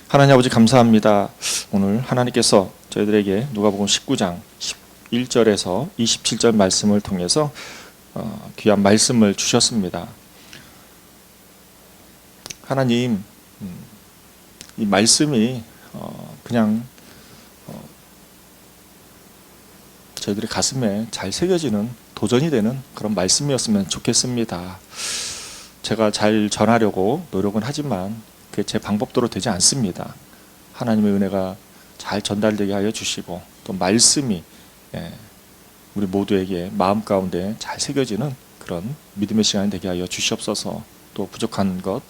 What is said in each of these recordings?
하나님 아버지 감사합니다. 오늘 하나님께서 저희들에게 누가복음 19장 11절에서 27절 말씀을 통해서 귀한 말씀을 주셨습니다. 하나님, 이 말씀이 그냥 저희들의 가슴에 잘 새겨지는 도전이 되는 그런 말씀이었으면 좋겠습니다. 제가 잘 전하려고 노력은 하지만 그게 제 방법대로 되지 않습니다. 하나님의 은혜가 잘 전달되게 하여 주시고 또 말씀이 우리 모두에게 마음 가운데 잘 새겨지는 그런 믿음의 시간이 되게 하여 주시옵소서. 또 부족한 것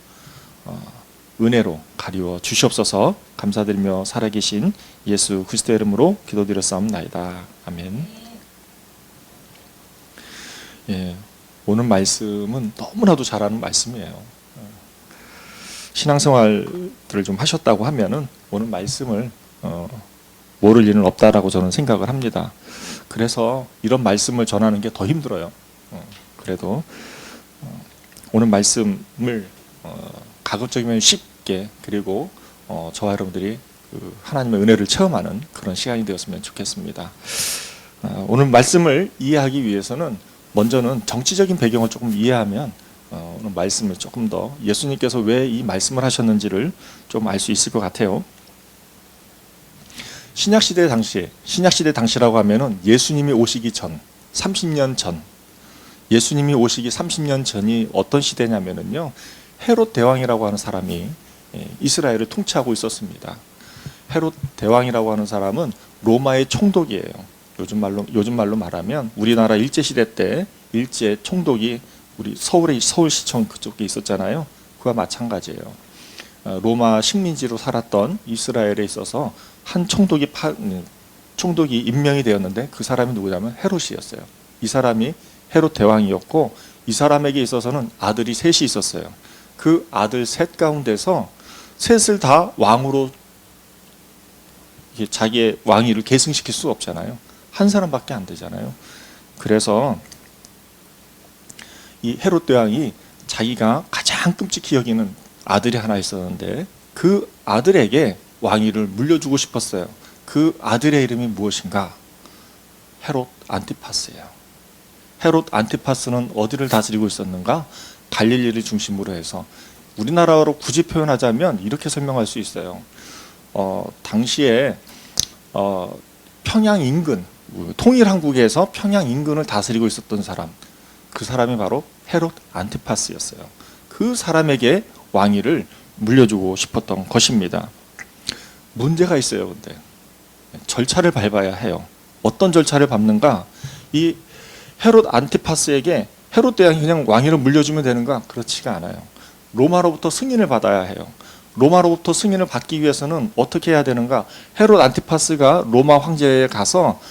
은혜로 가리워 주시옵소서. 감사드리며 살아계신 예수 그리스도의 이름으로 기도드렸사옵나이다. 아멘. 오늘 말씀은 너무나도 잘하는 말씀이에요. 신앙생활들을 좀 하셨다고 하면은 오늘 말씀을 모를 일은 없다라고 저는 생각을 합니다. 그래서 이런 말씀을 전하는 게 더 힘들어요. 그래도 오늘 말씀을 가급적이면 쉽게 그리고 저와 여러분들이 하나님의 은혜를 체험하는 그런 시간이 되었으면 좋겠습니다. 오늘 말씀을 이해하기 위해서는 먼저는 정치적인 배경을 조금 이해하면 오늘 말씀을 조금 더 예수님께서 왜 이 말씀을 하셨는지를 좀 알 수 있을 것 같아요. 신약시대 당시라고 하면은 예수님이 오시기 전 30년 전, 예수님이 오시기 30년 전이 어떤 시대냐면은요, 헤롯 대왕이라고 하는 사람이 이스라엘을 통치하고 있었습니다. 헤롯 대왕이라고 하는 사람은 로마의 총독이에요. 요즘 말로 말하면 우리나라 일제시대 때 일제 총독이 우리 서울시청 그쪽에 있었잖아요. 그와 마찬가지예요. 로마 식민지로 살았던 이스라엘에 있어서 한 총독이 임명이 되었는데 그 사람이 누구냐면 헤롯이었어요. 이 사람이 헤롯 대왕이었고 이 사람에게 있어서는 아들이 셋이 있었어요. 그 아들 셋 가운데서 셋을 다 왕으로 자기의 왕위를 계승시킬 수 없잖아요. 한 사람밖에 안 되잖아요. 그래서 이 헤롯 대왕이 자기가 가장 끔찍히 여기는 아들이 하나 있었는데 그 아들에게 왕위를 물려주고 싶었어요. 그 아들의 이름이 무엇인가? 헤롯 안티파스예요. 헤롯 안티파스는 어디를 다스리고 있었는가? 갈릴리를 중심으로 해서 우리나라로 굳이 표현하자면 이렇게 설명할 수 있어요. 당시에 평양 인근, 통일한국에서 평양 인근을 다스리고 있었던 사람, 그 사람이 바로 헤롯 안티파스였어요. 그 사람에게 왕위를 물려주고 싶었던 것입니다. 문제가 있어요. 근데 절차를 밟아야 해요. 어떤 절차를 밟는가? 이 헤롯 안티파스에게 헤롯 대왕이 그냥 왕위를 물려주면 되는가? 그렇지가 않아요. 로마로부터 승인을 받아야 해요. 로마로부터 승인을 받기 위해서는 어떻게 해야 되는가? 헤롯 안티파스가 로마 황제에 가서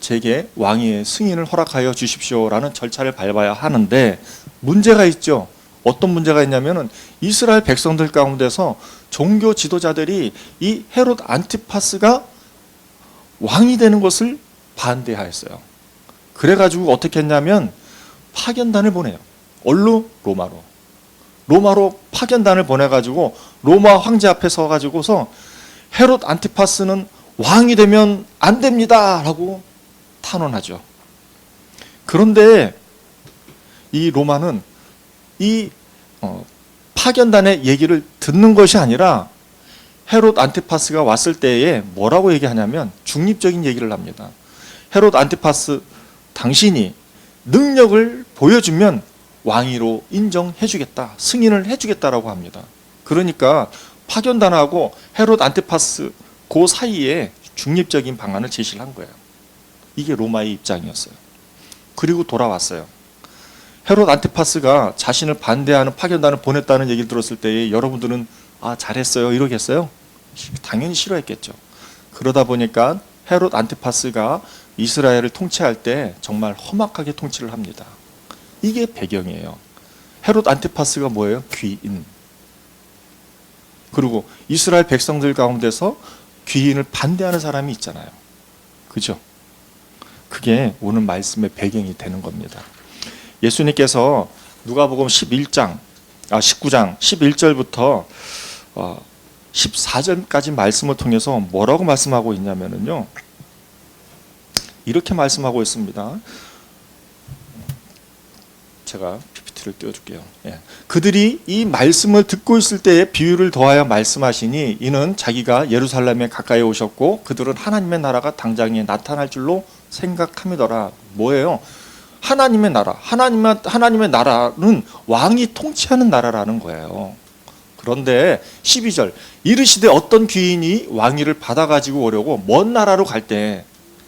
제게 왕위의 승인을 허락하여 주십시오라는 절차를 밟아야 하는데 문제가 있죠. 어떤 문제가 있냐면은 이스라엘 백성들 가운데서 종교 지도자들이 이 헤롯 안티파스가 왕이 되는 것을 반대하였어요. 그래가지고 어떻게 했냐면 파견단을 보내요. 어디로? 로마로 파견단을 보내가지고 로마 황제 앞에 서가지고서 헤롯 안티파스는 왕이 되면 안 됩니다 라고 탄원하죠. 그런데 이 로마는 이 파견단의 얘기를 듣는 것이 아니라 헤롯 안티파스가 왔을 때에 뭐라고 얘기하냐면 중립적인 얘기를 합니다. 헤롯 안티파스, 당신이 능력을 보여주면 왕위로 인정해주겠다, 승인을 해주겠다라고 합니다. 그러니까 파견단하고 헤롯 안티파스 그 사이에 중립적인 방안을 제시를 한 거예요. 이게 로마의 입장이었어요. 그리고 돌아왔어요. 헤롯 안티파스가 자신을 반대하는 파견단을 보냈다는 얘기를 들었을 때에 여러분들은 잘했어요 이러겠어요? 당연히 싫어했겠죠. 그러다 보니까 헤롯 안티파스가 이스라엘을 통치할 때 정말 험악하게 통치를 합니다. 이게 배경이에요. 헤롯 안티파스가 뭐예요? 귀인. 그리고 이스라엘 백성들 가운데서 귀인을 반대하는 사람이 있잖아요. 그죠? 그게 오늘 말씀의 배경이 되는 겁니다. 예수님께서 누가복음 19장 11절부터 14절까지 말씀을 통해서 뭐라고 말씀하고 있냐면요. 이렇게 말씀하고 있습니다. 제가 PPT를 띄워줄게요. 예. 그들이 이 말씀을 듣고 있을 때에 비유를 더하여 말씀하시니 이는 자기가 예루살렘에 가까이 오셨고 그들은 하나님의 나라가 당장에 나타날 줄로 생각함이더라. 뭐예요? 하나님의 나라. 하나님의 나라는 왕이 통치하는 나라라는 거예요. 그런데 12절 이르시되 어떤 귀인이 왕위를 받아가지고 오려고 먼 나라로 갈 때,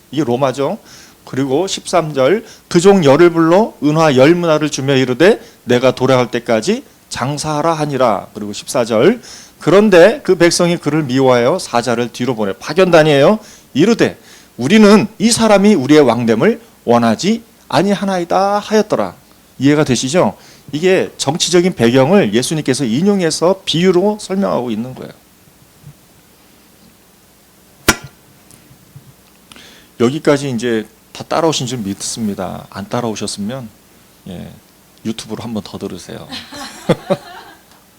이게 로마죠. 그리고 13절 그 종 열을 불러 은화 10문화를 주며 이르되 내가 돌아갈 때까지 장사하라 하니라. 그리고 14절 그런데 그 백성이 그를 미워하여 사자를 뒤로 보내 파견단이에요. 이르되 우리는 이 사람이 우리의 왕됨을 원하지 아니하나이다 하였더라. 이해가 되시죠? 이게 정치적인 배경을 예수님께서 인용해서 비유로 설명하고 있는 거예요. 여기까지 이제 다 따라오신 줄 믿습니다. 안 따라오셨으면 유튜브로 한번 더 들으세요.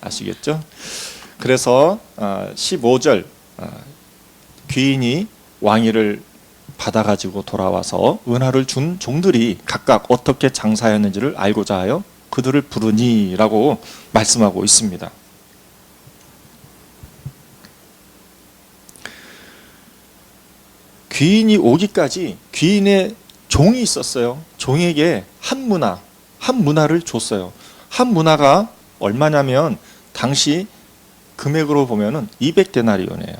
아시겠죠? 그래서 15절 귀인이 왕위를 받아가지고 돌아와서 은화를 준 종들이 각각 어떻게 장사하였는지를 알고자 하여 그들을 부르니라고 말씀하고 있습니다. 귀인이 오기까지 귀인의 종이 있었어요. 종에게 한 문화를 줬어요. 한 문화가 얼마냐면 당시 금액으로 보면은 200데나리온이에요.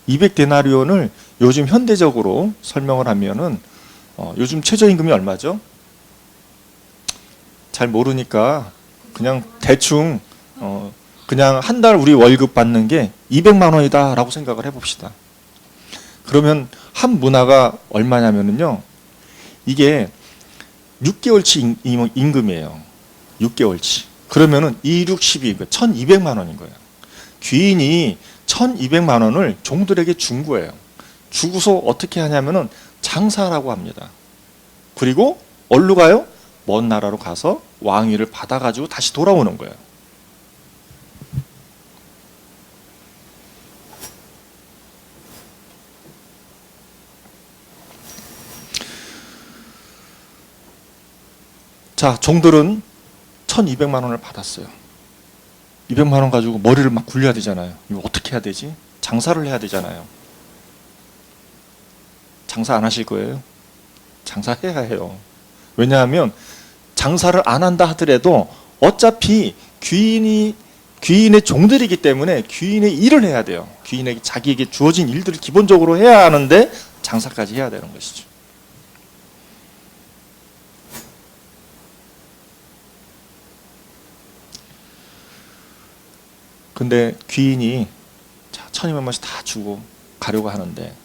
200데나리온을 요즘 현대적으로 설명을 하면은 요즘 최저임금이 얼마죠? 잘 모르니까 그냥 대충 그냥 한 달 우리 월급 받는 게 200만 원이다라고 생각을 해봅시다. 그러면 한 문화가 얼마냐면요, 이게 6개월치 임금이에요. 6개월치. 그러면은 2, 6, 12, 1200만 원인 거예요. 귀인이 1200만 원을 종들에게 준 거예요. 주고서 어떻게 하냐면은 장사라고 합니다. 그리고 어디로 가요? 먼 나라로 가서 왕위를 받아가지고 다시 돌아오는 거예요. 자, 종들은 1200만 원을 받았어요. 200만 원 가지고 머리를 막 굴려야 되잖아요. 이거 어떻게 해야 되지? 장사를 해야 되잖아요. 장사 안 하실 거예요? 장사해야 해요. 왜냐하면 장사를 안 한다 하더라도 어차피 귀인의 종들이기 때문에 귀인의 일을 해야 돼요. 귀인에게 자기에게 주어진 일들을 기본적으로 해야 하는데 장사까지 해야 되는 것이죠. 근데 귀인이 1200만원씩 다 주고 가려고 하는데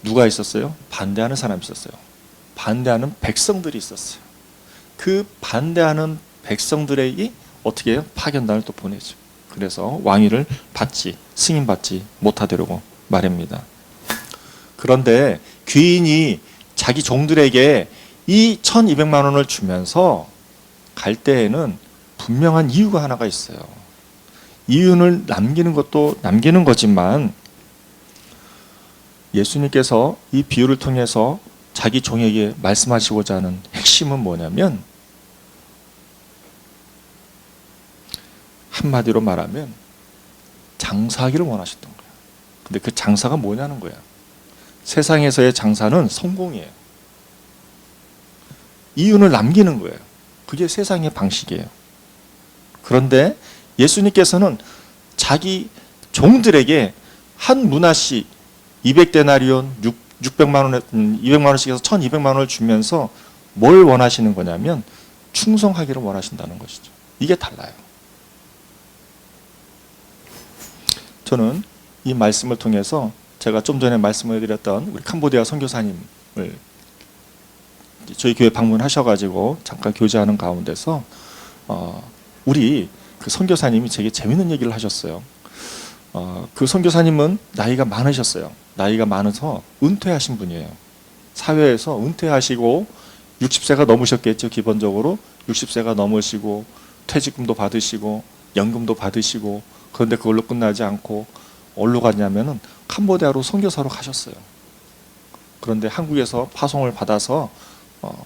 누가 있었어요? 반대하는 사람이 있었어요. 반대하는 백성들이 있었어요. 그 반대하는 백성들에게 어떻게 해요? 파견단을 또 보내죠. 그래서 왕위를 승인받지 못하도록 말입니다. 그런데 귀인이 자기 종들에게 이 1200만 원을 주면서 갈 때에는 분명한 이유가 하나가 있어요. 이윤을 남기는 것도 남기는 거지만 예수님께서 이 비유를 통해서 자기 종에게 말씀하시고자 하는 핵심은 뭐냐면, 한마디로 말하면 장사하기를 원하셨던 거예요. 근데 그 장사가 뭐냐는 거야. 세상에서의 장사는 성공이에요. 이윤을 남기는 거예요. 그게 세상의 방식이에요. 그런데 예수님께서는 자기 종들에게 한 문화씩 200데나리온, 200만 원씩에서 1200만 원을 주면서 뭘 원하시는 거냐면 충성하기를 원하신다는 것이죠. 이게 달라요. 저는 이 말씀을 통해서 제가 좀 전에 말씀을 드렸던 우리 캄보디아 선교사님을 저희 교회 방문하셔가지고 잠깐 교제하는 가운데서 우리 그 선교사님이 되게 재밌는 얘기를 하셨어요. 그 선교사님은 나이가 많으셨어요. 나이가 많아서 은퇴하신 분이에요. 사회에서 은퇴하시고 60세가 넘으셨겠죠. 기본적으로 60세가 넘으시고 퇴직금도 받으시고 연금도 받으시고, 그런데 그걸로 끝나지 않고 어디로 갔냐면은 캄보디아로 선교사로 가셨어요. 그런데 한국에서 파송을 받아서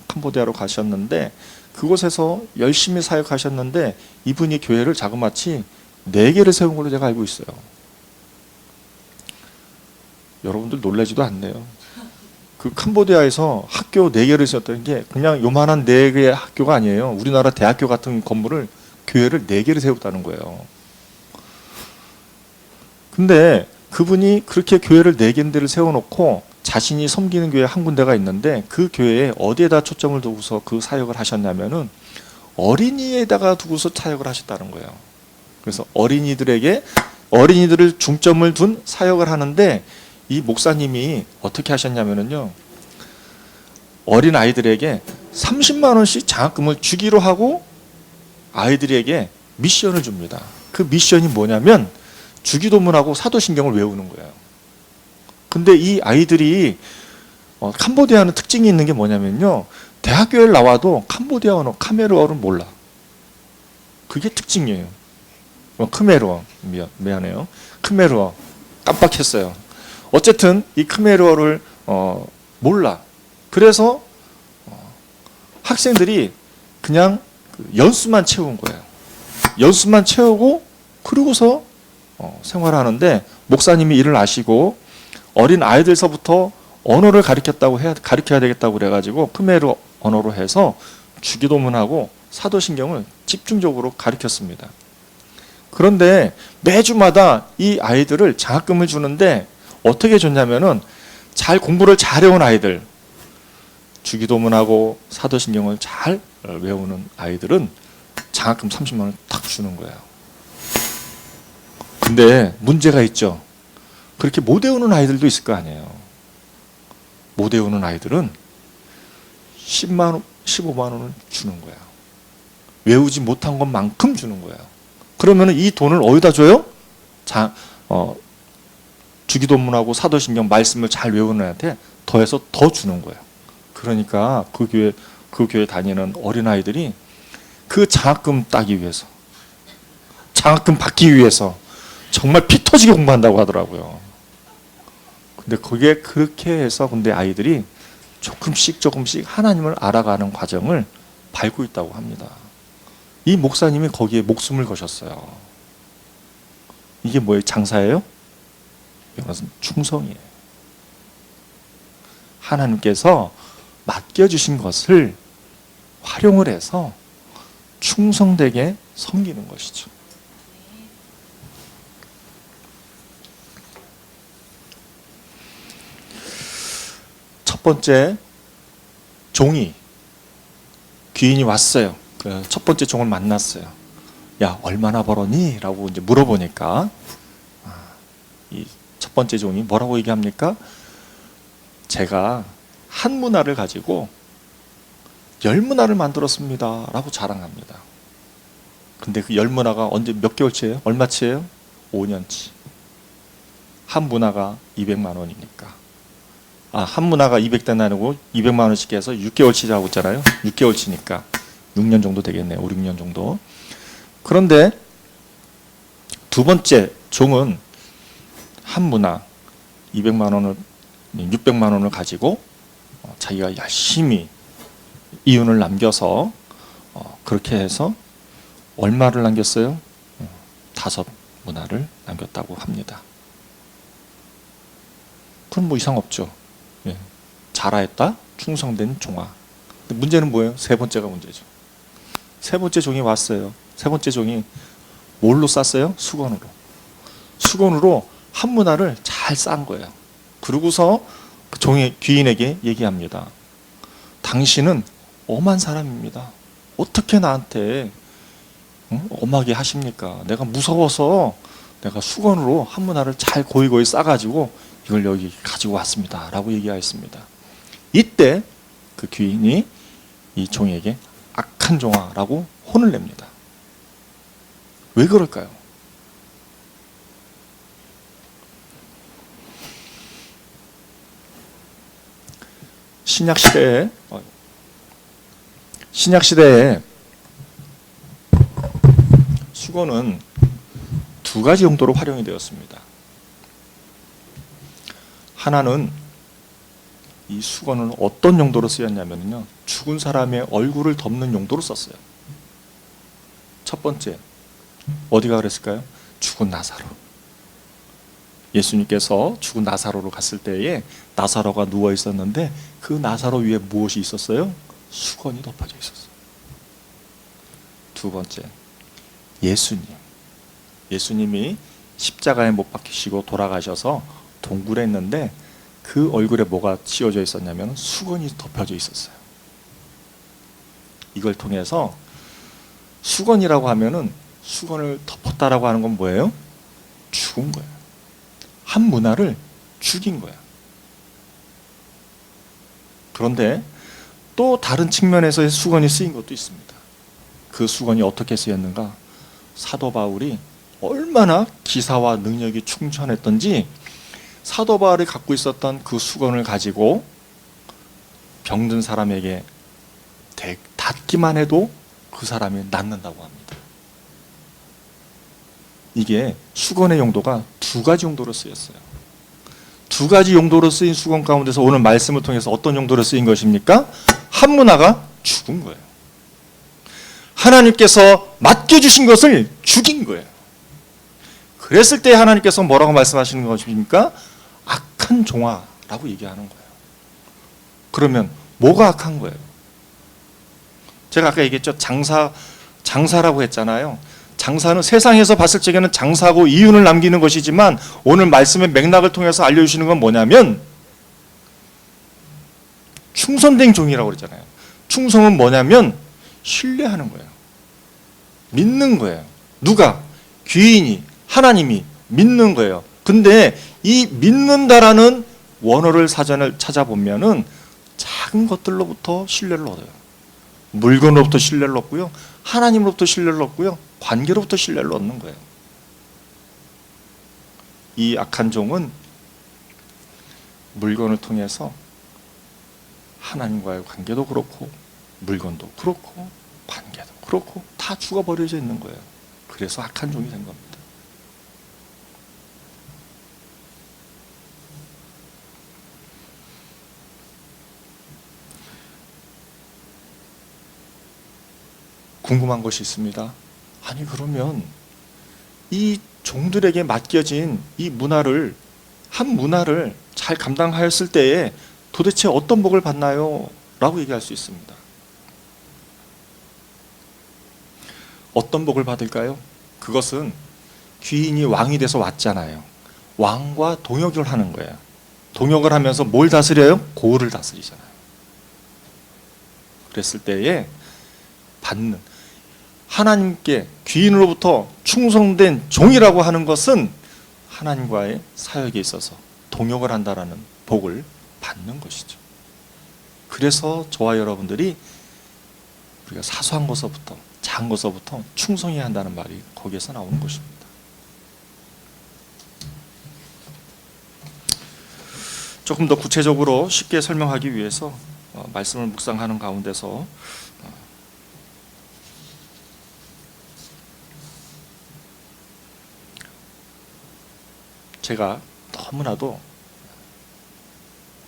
캄보디아로 가셨는데 그곳에서 열심히 사역하셨는데 이분이 교회를 자그마치 4개를 세운 걸로 제가 알고 있어요. 여러분들 놀라지도 않네요. 그 캄보디아에서 학교 4개를 세웠다는 게 그냥 요만한 4개의 학교가 아니에요. 우리나라 대학교 같은 건물을 교회를 4개를 세웠다는 거예요. 근데 그분이 그렇게 교회를 4군데를 세워놓고 자신이 섬기는 교회 한 군데가 있는데 그 교회에 어디에다 초점을 두고서 그 사역을 하셨냐면은 어린이에다가 두고서 사역을 하셨다는 거예요. 그래서 어린이들을 중점을 둔 사역을 하는데 이 목사님이 어떻게 하셨냐면은요, 어린 아이들에게 30만 원씩 장학금을 주기로 하고 아이들에게 미션을 줍니다. 그 미션이 뭐냐면 주기도문하고 사도신경을 외우는 거예요. 근데 이 아이들이 캄보디아는 특징이 있는 게 뭐냐면요, 대학교에 나와도 캄보디아 언어, 카메르어를 몰라. 그게 특징이에요. 크메르어, 미안해요. 크메르어 깜빡했어요. 어쨌든 이 크메르어를 몰라. 그래서 학생들이 그냥 연수만 채운 거예요. 연수만 채우고 그러고서 생활하는데 목사님이 이를 아시고 어린 아이들서부터 언어를 가르쳐야 되겠다고 그래가지고 크메르 언어로 해서 주기도문하고 사도신경을 집중적으로 가르쳤습니다. 그런데 매주마다 이 아이들을 장학금을 주는데 어떻게 줬냐면은 잘 공부를 잘해온 아이들, 주기도문하고 사도신경을 잘 외우는 아이들은 장학금 30만 원을 딱 주는 거예요. 근데 문제가 있죠. 그렇게 못 외우는 아이들도 있을 거 아니에요. 못 외우는 아이들은 10만 원, 15만 원을 주는 거예요. 외우지 못한 것만큼 주는 거예요. 그러면 이 돈을 어디다 줘요? 주기도문하고 사도신경 말씀을 잘 외우는 애한테 더해서 더 주는 거예요. 그러니까 그 교회 다니는 어린아이들이 그 장학금 따기 위해서, 장학금 받기 위해서 정말 피 터지게 공부한다고 하더라고요. 근데 그게 그렇게 해서 근데 아이들이 조금씩 하나님을 알아가는 과정을 밟고 있다고 합니다. 이 목사님이 거기에 목숨을 거셨어요. 이게 뭐예요? 장사예요? 이것은 충성이에요. 하나님께서 맡겨주신 것을 활용을 해서 충성되게 섬기는 것이죠. 첫 번째 종이, 귀인이 왔어요. 그 첫 번째 종을 만났어요. 야, 얼마나 벌었니? 라고 이제 물어보니까 이 첫 번째 종이 뭐라고 얘기합니까? 제가 한 문화를 가지고 10문화를 만들었습니다. 라고 자랑합니다. 근데 그 10문화가 언제 몇 개월치예요? 얼마치예요? 5년치. 한 문화가 200만 원이니까. 한 문화가 200대나리고 200만 원씩 해서 6개월치 하고 있잖아요. 6개월치니까 6년 정도 되겠네요. 5, 6년 정도. 그런데 두 번째 종은 한 문화 200만 원을 600만 원을 가지고 자기가 열심히 이윤을 남겨서 그렇게 해서 얼마를 남겼어요? 5문화를 남겼다고 합니다. 그럼 뭐 이상 없죠. 예. 잘하였다, 충성된 종아. 근데 문제는 뭐예요? 세 번째가 문제죠. 세 번째 종이 왔어요. 세 번째 종이 뭘로 쌌어요? 수건으로. 수건으로 한 문화를 잘 싼 거예요. 그러고서 그 종의 귀인에게 얘기합니다. 당신은 엄한 사람입니다. 어떻게 나한테 엄하게 하십니까? 내가 무서워서 내가 수건으로 한 문화를 잘 고이고이 싸가지고 이걸 여기 가지고 왔습니다. 라고 얘기하였습니다. 이때 그 귀인이 이 종에게 악한 종아라고 혼을 냅니다. 왜 그럴까요? 신약시대에 수건은 두 가지 용도로 활용이 되었습니다. 하나는 이 수건은 어떤 용도로 쓰였냐면요, 죽은 사람의 얼굴을 덮는 용도로 썼어요. 첫 번째, 어디가 그랬을까요? 죽은 나사로. 예수님께서 죽은 나사로로 갔을 때에 나사로가 누워 있었는데 그 나사로 위에 무엇이 있었어요? 수건이 덮어져 있었어요. 두 번째, 예수님이 십자가에 못 박히시고 돌아가셔서 동굴에 있는데 그 얼굴에 뭐가 씌워져 있었냐면 수건이 덮여져 있었어요. 이걸 통해서 수건이라고 하면은 수건을 덮었다라고 하는 건 뭐예요? 죽은 거예요. 한 문화를 죽인 거예요. 그런데 또 다른 측면에서의 수건이 쓰인 것도 있습니다. 그 수건이 어떻게 쓰였는가? 사도 바울이 얼마나 기사와 능력이 충천했던지 사도 바울이 갖고 있었던 그 수건을 가지고 병든 사람에게 닿기만 해도 그 사람이 낫는다고 합니다. 이게 수건의 용도가 두 가지 용도로 쓰였어요. 두 가지 용도로 쓰인 수건 가운데서 오늘 말씀을 통해서 어떤 용도로 쓰인 것입니까? 한 문화가 죽은 거예요. 하나님께서 맡겨주신 것을 죽인 거예요. 그랬을 때 하나님께서 뭐라고 말씀하시는 것입니까? 악한 종아라고 얘기하는 거예요. 그러면 뭐가 악한 거예요? 제가 아까 얘기했죠. 장사라고 했잖아요. 장사는 세상에서 봤을 적에는 장사고 이윤을 남기는 것이지만 오늘 말씀의 맥락을 통해서 알려주시는 건 뭐냐면 충성된 종이라고 그랬잖아요. 충성은 뭐냐면 신뢰하는 거예요. 믿는 거예요. 누가? 귀인이, 하나님이 믿는 거예요. 근데 이 믿는다라는 원어를 사전을 찾아보면은 작은 것들로부터 신뢰를 얻어요. 물건으로부터 신뢰를 얻고요. 하나님으로부터 신뢰를 얻고요. 관계로부터 신뢰를 얻는 거예요. 이 악한 종은 물건을 통해서 하나님과의 관계도 그렇고 물건도 그렇고 관계도 그렇고 다 죽어버려져 있는 거예요. 그래서 악한 종이 된 겁니다. 궁금한 것이 있습니다. 아니 그러면 이 종들에게 맡겨진 이 문화를 한 문화를 잘 감당하였을 때에 도대체 어떤 복을 받나요? 라고 얘기할 수 있습니다. 어떤 복을 받을까요? 그것은 귀인이 왕이 돼서 왔잖아요. 왕과 동역을 하는 거예요. 동역을 하면서 뭘 다스려요? 고을을 다스리잖아요. 그랬을 때에 받는 하나님께 귀인으로부터 충성된 종이라고 하는 것은 하나님과의 사역에 있어서 동역을 한다라는 복을 받는 것이죠. 그래서 저와 여러분들이 우리가 사소한 것서부터 작은 것서부터 충성해야 한다는 말이 거기에서 나오는 것입니다. 조금 더 구체적으로 쉽게 설명하기 위해서 말씀을 묵상하는 가운데서 제가 너무나도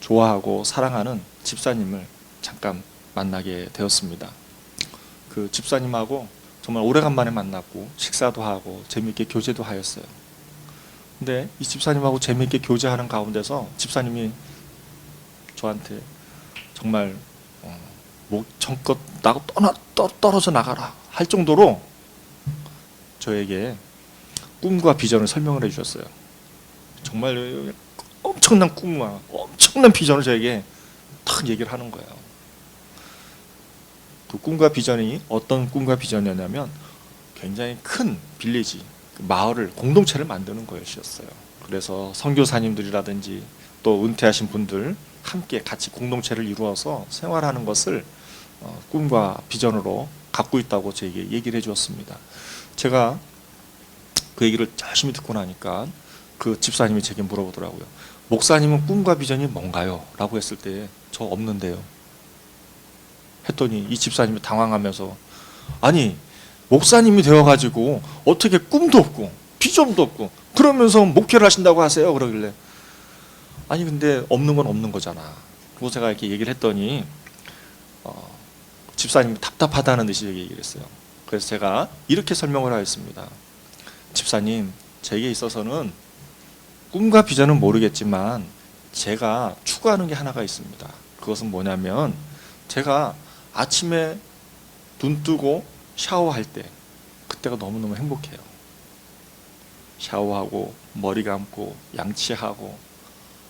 좋아하고 사랑하는 집사님을 잠깐 만나게 되었습니다. 그 집사님하고 정말 오래간만에 만났고 식사도 하고 재미있게 교제도 하였어요. 근데 이 집사님하고 재미있게 교제하는 가운데서 집사님이 저한테 정말 정껏 나고 떨어져 나가라 할 정도로 저에게 꿈과 비전을 설명을 해주셨어요. 정말 엄청난 꿈과 엄청난 비전을 저에게 딱 얘기를 하는 거예요. 그 꿈과 비전이 어떤 꿈과 비전이었냐면 굉장히 큰 빌리지, 마을을, 공동체를 만드는 것이었어요. 그래서 선교사님들이라든지 또 은퇴하신 분들 함께 같이 공동체를 이루어서 생활하는 것을 꿈과 비전으로 갖고 있다고 저에게 얘기를 해주었습니다. 제가 그 얘기를 열심히 듣고 나니까 그 집사님이 제게 물어보더라고요. 목사님은 꿈과 비전이 뭔가요? 라고 했을 때 저 없는데요. 했더니 이 집사님이 당황하면서 아니 목사님이 되어가지고 어떻게 꿈도 없고 비전도 없고 그러면서 목회를 하신다고 하세요? 그러길래 아니 근데 없는 건 없는 거잖아. 그리고 제가 이렇게 얘기를 했더니 집사님이 답답하다는 듯이 얘기를 했어요. 그래서 제가 이렇게 설명을 하였습니다. 집사님, 제게 있어서는 꿈과 비전은 모르겠지만 제가 추구하는 게 하나가 있습니다. 그것은 뭐냐면 제가 아침에 눈 뜨고 샤워할 때 그때가 너무너무 행복해요. 샤워하고 머리 감고 양치하고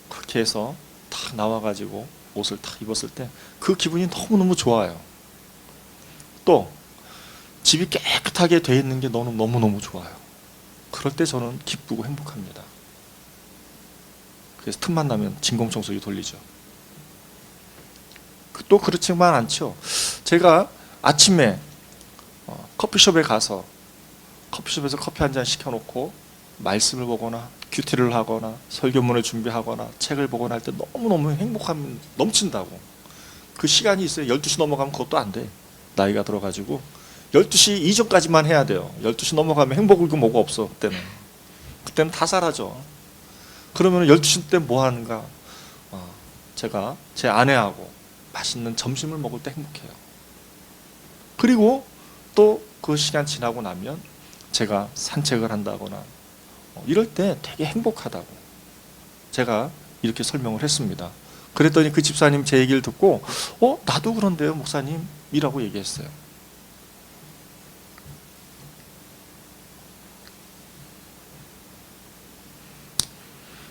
그렇게 해서 탁 나와가지고 옷을 탁 입었을 때 그 기분이 너무너무 좋아요. 또 집이 깨끗하게 돼 있는 게 너무너무 좋아요. 그럴 때 저는 기쁘고 행복합니다. 그래서 틈만 나면 진공청소기 돌리죠. 또 그렇지만 않죠. 제가 아침에 커피숍에 가서 커피숍에서 커피 한 잔 시켜놓고 말씀을 보거나 큐티를 하거나 설교문을 준비하거나 책을 보거나 할 때 너무너무 행복함이 넘친다고. 그 시간이 있어요. 12시 넘어가면 그것도 안 돼. 나이가 들어가지고 12시 이전까지만 해야 돼요. 12시 넘어가면 행복을 그 뭐가 없어. 그때는 다 사라져. 그러면 12시 때 뭐 하는가? 제가 제 아내하고 맛있는 점심을 먹을 때 행복해요. 그리고 또 그 시간 지나고 나면 제가 산책을 한다거나 이럴 때 되게 행복하다고 제가 이렇게 설명을 했습니다. 그랬더니 그 집사님 제 얘기를 듣고 나도 그런데요 목사님 이라고 얘기했어요.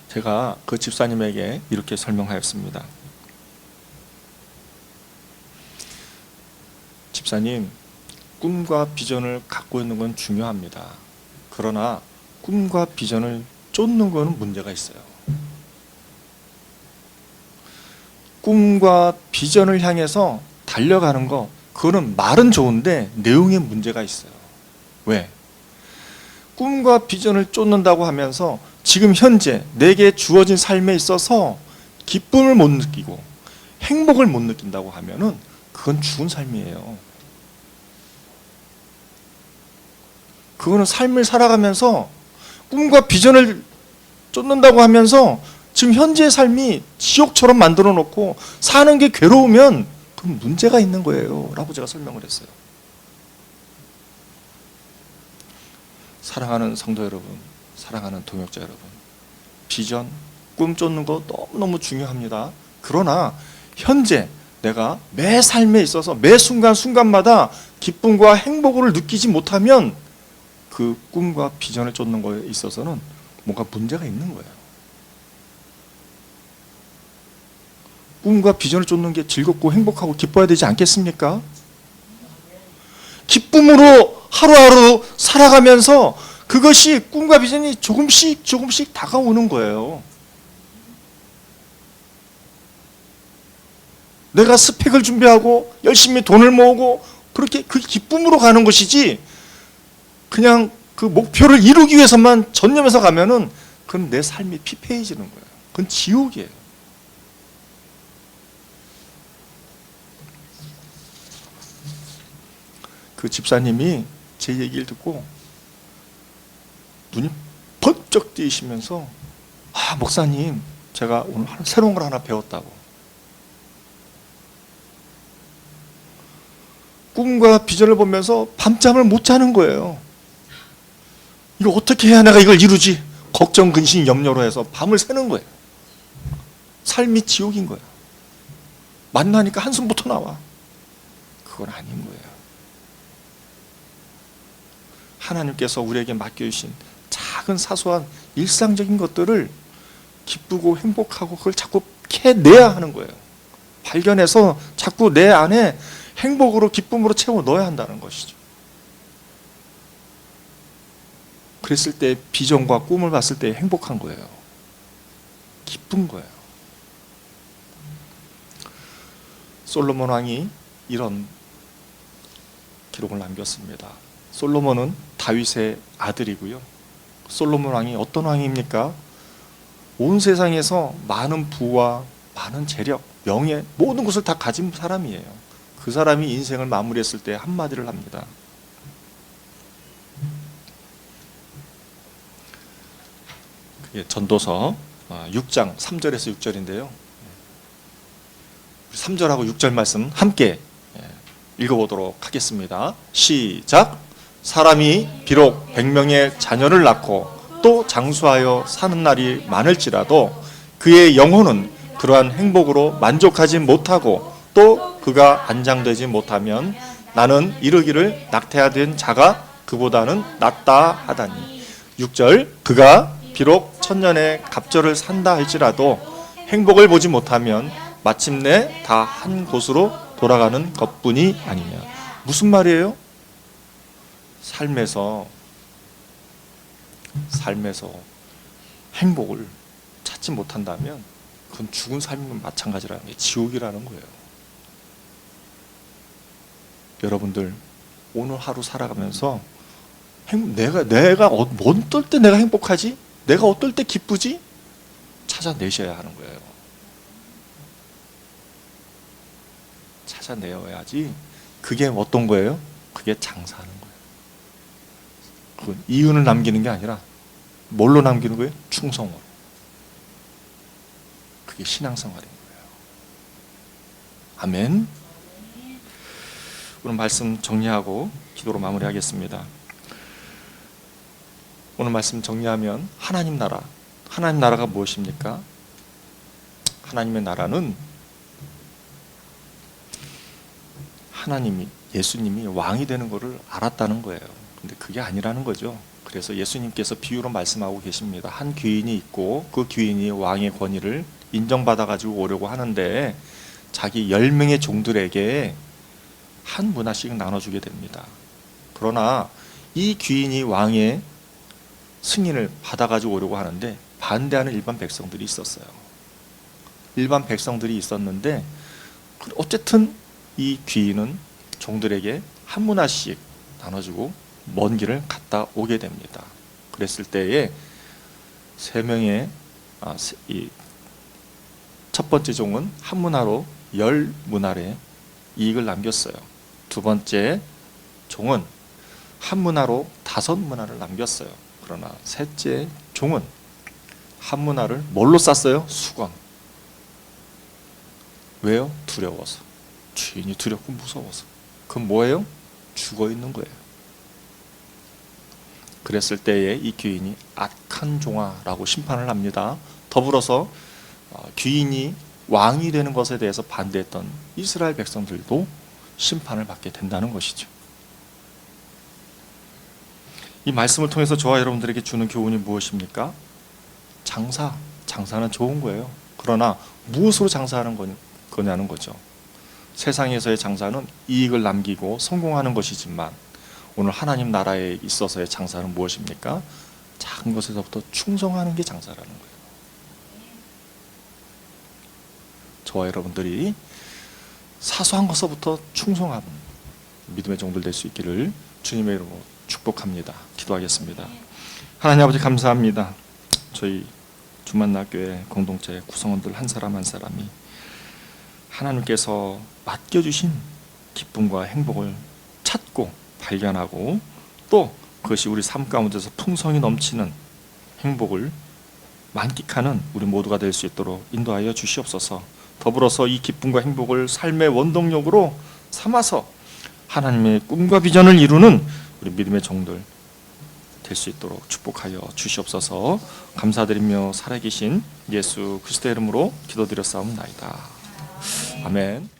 제가 그 집사님에게 이렇게 설명하였습니다. 집사님, 꿈과 비전을 갖고 있는 건 중요합니다. 그러나 꿈과 비전을 쫓는 거는 문제가 있어요. 꿈과 비전을 향해서 달려가는 거, 그거는 말은 좋은데 내용에 문제가 있어요. 왜? 꿈과 비전을 쫓는다고 하면서 지금 현재 내게 주어진 삶에 있어서 기쁨을 못 느끼고 행복을 못 느낀다고 하면은 그건 죽은 삶이에요. 그거는 삶을 살아가면서 꿈과 비전을 쫓는다고 하면서 지금 현재의 삶이 지옥처럼 만들어 놓고 사는 게 괴로우면 그건 문제가 있는 거예요 라고 제가 설명을 했어요. 사랑하는 성도 여러분, 사랑하는 동역자 여러분, 비전, 꿈 쫓는 거 너무너무 중요합니다. 그러나 현재 내가 매 삶에 있어서 매 순간순간마다 기쁨과 행복을 느끼지 못하면 그 꿈과 비전을 쫓는 거에 있어서는 뭔가 문제가 있는 거예요. 꿈과 비전을 쫓는 게 즐겁고 행복하고 기뻐야 되지 않겠습니까? 기쁨으로 하루하루 살아가면서 그것이 꿈과 비전이 조금씩 다가오는 거예요. 내가 스펙을 준비하고 열심히 돈을 모으고 그렇게 그 기쁨으로 가는 것이지 그냥 그 목표를 이루기 위해서만 전념해서 가면은 그건 내 삶이 피폐해지는 거예요. 그건 지옥이에요. 그 집사님이 제 얘기를 듣고 눈이 번쩍 뜨이시면서 목사님 제가 오늘 새로운 걸 하나 배웠다고. 꿈과 비전을 보면서 밤잠을 못 자는 거예요. 이거 어떻게 해야 내가 이걸 이루지? 걱정, 근심, 염려로 해서 밤을 새는 거예요. 삶이 지옥인 거예요. 만나니까 한숨부터 나와. 그건 아닌 거예요. 하나님께서 우리에게 맡겨주신 작은 사소한 일상적인 것들을 기쁘고 행복하고 그걸 자꾸 캐내야 하는 거예요. 발견해서 자꾸 내 안에 행복으로 기쁨으로 채워 넣어야 한다는 것이죠. 그랬을 때 비전과 꿈을 봤을 때 행복한 거예요. 기쁜 거예요. 솔로몬 왕이 이런 기록을 남겼습니다. 솔로몬은 다윗의 아들이고요. 솔로몬 왕이 어떤 왕입니까? 온 세상에서 많은 부와 많은 재력, 명예, 모든 것을 다 가진 사람이에요. 그 사람이 인생을 마무리했을 때 한마디를 합니다. 그게 전도서 6장 3절에서 6절인데요. 3절하고 6절 말씀 함께 읽어보도록 하겠습니다. 시작. 사람이 비록 100명의 자녀를 낳고 또 장수하여 사는 날이 많을지라도 그의 영혼은 그러한 행복으로 만족하지 못하고 또 그가 안장되지 못하면 나는 이르기를 낙태하된 자가 그보다는 낫다 하다니. 6절. 그가 비록 천년의 갑절을 산다 할지라도 행복을 보지 못하면 마침내 다 한 곳으로 돌아가는 것뿐이 아니냐. 무슨 말이에요? 삶에서 행복을 찾지 못한다면 그건 죽은 삶과 마찬가지라는 게 지옥이라는 거예요. 여러분들 오늘 하루 살아가면서 내가 어떨 때 내가 행복하지? 내가 어떨 때 기쁘지? 찾아내셔야 하는 거예요. 찾아내어야지. 그게 어떤 거예요? 그게 장사하는 거예요. 그건 이윤을 남기는 게 아니라 뭘로 남기는 거예요? 충성으로. 그게 신앙생활인 거예요. 아멘. 오늘 말씀 정리하고 기도로 마무리하겠습니다. 오늘 말씀 정리하면 하나님 나라가 무엇입니까? 하나님의 나라는 예수님이 왕이 되는 것을 알았다는 거예요. 근데 그게 아니라는 거죠. 그래서 예수님께서 비유로 말씀하고 계십니다. 한 귀인이 있고 그 귀인이 왕의 권위를 인정받아 가지고 오려고 하는데 자기 10명의 종들에게 한 문화씩 나눠주게 됩니다. 그러나 이 귀인이 왕의 승인을 받아가지고 오려고 하는데 반대하는 일반 백성들이 있었어요. 일반 백성들이 있었는데 어쨌든 이 귀인은 종들에게 한 문화씩 나눠주고 먼 길을 갔다 오게 됩니다. 그랬을 때에 첫 번째 종은 한 문화로 10문할의 이익을 남겼어요. 두 번째 종은 한 문화로 5문화를 남겼어요. 그러나 셋째 종은 한 문화를 뭘로 쌌어요? 수건. 왜요? 두려워서. 주인이 두렵고 무서워서. 그건 뭐예요? 죽어 있는 거예요. 그랬을 때에 이 귀인이 악한 종아라고 심판을 합니다. 더불어서 귀인이 왕이 되는 것에 대해서 반대했던 이스라엘 백성들도 심판을 받게 된다는 것이죠. 이 말씀을 통해서 저와 여러분들에게 주는 교훈이 무엇입니까? 장사는 좋은 거예요. 그러나 무엇으로 장사하는 거냐는 거죠. 세상에서의 장사는 이익을 남기고 성공하는 것이지만 오늘 하나님 나라에 있어서의 장사는 무엇입니까? 작은 것에서부터 충성하는 게 장사라는 거예요. 저와 여러분들이 사소한 것서부터 충성하는 믿음의 종들 될 수 있기를 주님의 이름으로 축복합니다. 기도하겠습니다. 하나님 아버지 감사합니다. 저희 주만나교회 공동체 구성원들 한 사람 한 사람이 하나님께서 맡겨주신 기쁨과 행복을 찾고 발견하고 또 그것이 우리 삶 가운데서 풍성이 넘치는 행복을 만끽하는 우리 모두가 될 수 있도록 인도하여 주시옵소서. 더불어서 이 기쁨과 행복을 삶의 원동력으로 삼아서 하나님의 꿈과 비전을 이루는 우리 믿음의 종들 될 수 있도록 축복하여 주시옵소서. 감사드리며 살아계신 예수 그리스도의 이름으로 기도드렸사옵나이다. 아멘.